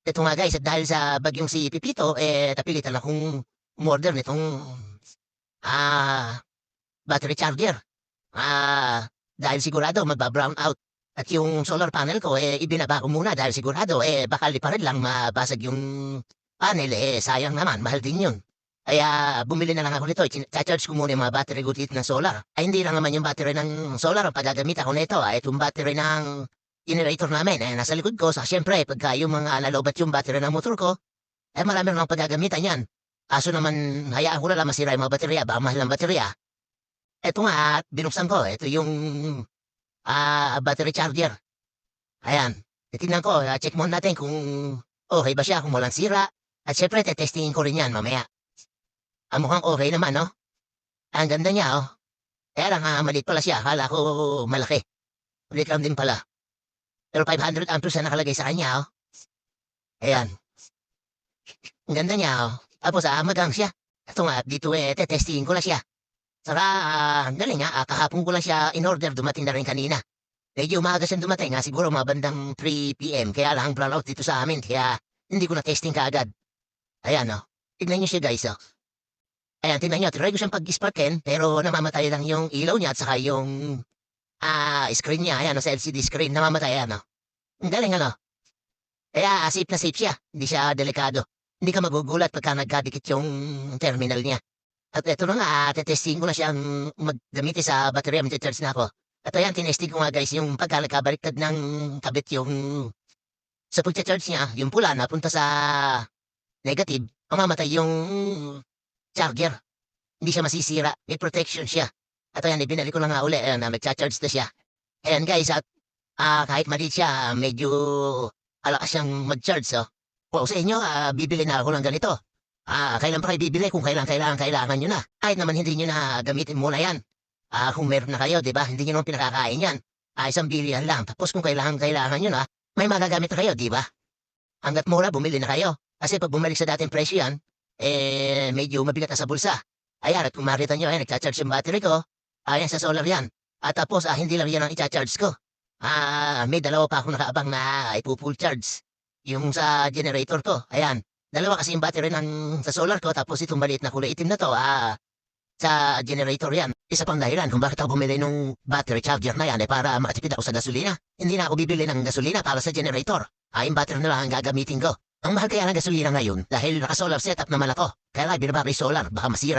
Ito nga guys, at dahil sa bagyong si Pipito, napilitan akong umorder nitong ah, battery charger. Dahil sigurado magba-brown out. At yung solar panel ko, ibinaba ko muna dahil sigurado, baka liparin lang mabasag yung panel, sayang naman, mahal din yun. Kaya bumili na lang ako nito, charge ko muna yung mga battery ko dito ng solar. Ay hindi lang naman yung battery ng solar ang pagagamit ako nito, itong battery ng generator namin, nasa likod ko. So, syempre, pagka yung mga nalobat yung battery ng motor ko, marami lang paggagamitan yan. Kaso naman, hayaan ko na lang masira yung mga baterya, baka mahal ang baterya. Eto nga, binuksan ko, ito yung battery charger. Ayan, titignan ko, check muna natin kung okay ba siya, kung walang sira. At syempre, testingin ko rin yan mamaya. Mukhang okay naman, no? Ang ganda niya, oh. Kaya lang, maliit pala siya. Akala ko malaki. Maliit lang din pala. Pero 500 amperes na nakalagay sa kanya, oh. Ayan. Ang ganda niya, oh. Tapos, magang siya. Ito nga, dito testingin ko na siya. Saka, ang galing nga, kahapon ko lang siya in-order, dumating na rin kanina. Medyo umaga siyang dumating, siguro mga bandang 3 PM. Kaya lang brownout dito sa amin, kaya hindi ko na-testing kaagad. Ayan, oh. Tignan niyo siya, guys, oh. Ayan, tignan niyo, try ko siyang pag-sparkin, pero namamatay lang yung ilaw niya at saka yung screen niya. Ayan, sa LCD screen, namamatay, ano. Ang galing, ano. Kaya safe na safe siya, hindi siya delikado. Hindi ka magugulat pagka nagkadikit yung terminal niya. At eto na nga, tetesting ko na siyang maggamitin sa baterya, mag-charge na ako. At ayan, tinesting ko nga guys, yung pagka nagkabaliktad ng kabit yung sa pag-charge niya, yung pula napunta sa negative, mamamatay yung charger. Hindi siya masisira, may protection siya. At ayan, ibinalik ko na nga uli, ayan, mag-charge na siya. Ayan guys, at kahit maliit siya, medyo alakas siyang mag-charge. So, kung sa inyo, bibili na ako ng ganito. Kailan pa kayo bibili kung kailangan nyo na. Kahit naman hindi nyo na gamitin muna yan. Kung meron na kayo, di ba? Hindi nyo naman pinakakain yan. Isang bilihan lang. Tapos kung kailangan nyo na, may magagamit na kayo, di ba? Hanggat mura, bumili na kayo. Kasi pag bumalik sa dating presyo yan, medyo mabigat na sa bulsa. Ayan, at kung makita nyo, nagcha-charge yung battery ko. Ayan, sa solar yan. At tapos, hindi lang yan ang i-charge ko. May dalawa pa akong nakaabang na ipo-full charge. Yung sa generator ko, ayan. Dalawa kasi yung battery sa solar ko, tapos itong maliit na kulay itim na to, sa generator yan. Isa pang dahilan kung bakit ako bumili ng battery charger na yan, para makatipid ako sa gasolina. Hindi na ako bibili ng gasolina para sa generator. Yung battery na lang ang gagamitin ko. Ang mahal kaya ng gasolina ngayon, dahil naka-solar setup naman ako. Kaya binaba ko yung solar, baka masira.